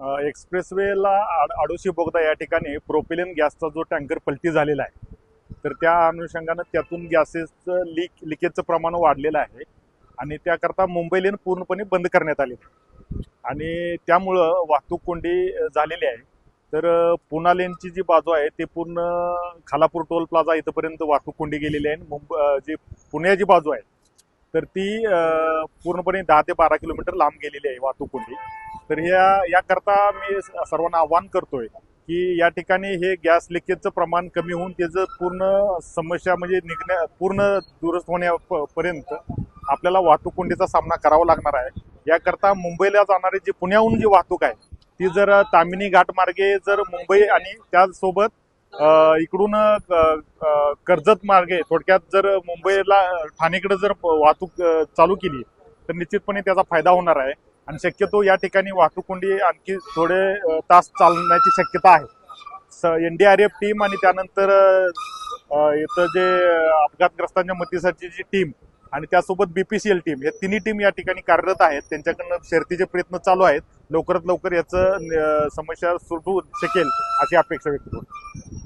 एक्सप्रेसवेला आडोशी बोगदा या ठिकाणी प्रोपेलिन गॅसचा जो टँकर पलटी झालेला आहे, तर त्या अनुषंगानं त्यातून गॅसेसचं लिकेजचं प्रमाण वाढलेलं आहे आणि त्याकरता मुंबई लेन पूर्णपणे बंद करण्यात आली आणि त्यामुळं वाहतूक कोंडी झालेली आहे. तर पुणा लेनची जी बाजू आहे ते पूर्ण खालापूर टोल प्लाझा इथपर्यंत वाहतूक कोंडी गेलेली आहे. जी पुण्याची बाजू आहे तर ती पूर्णपणे 10 ते 12 किलोमीटर लांब गेलेली आहे वाहतूक कोंडी. तर याकरता मी सर्वांना आवाहन करतोय की या ठिकाणी हे गॅस लिकेजचं प्रमाण कमी होऊन त्याचं पूर्ण समस्या म्हणजे पूर्ण दुरुस्त होण्यापर्यंत आपल्याला वाहतूक कोंडीचा सामना करावा लागणार आहे. याकरता मुंबईला जाणारी जी पुण्याहून जी वाहतूक आहे ती जर तामिनी घाट मार्गे जर मुंबई आणि त्याचसोबत इकडून कर्जत मार्गे थोडक्यात जर मुंबईला ठाणेकडे जर वाहतूक चालू केली तर निश्चितपणे त्याचा फायदा होणार आहे आणि शक्यतो या ठिकाणी वाहतूक कोंडी आणखी थोडे तास चालण्याची शक्यता आहे. NDRF टीम आणि त्यानंतर इथं जे अपघातग्रस्तांच्या मदतीसाठी जी टीम आणि त्यासोबत BPCL टीम हे तिन्ही टीम या ठिकाणी कार्यरत आहेत. त्यांच्याकडनं शर्थीचे प्रयत्न चालू आहेत. लवकरात लवकर याचं समस्या सुटू शकेल अशी अपेक्षा व्यक्त करतो.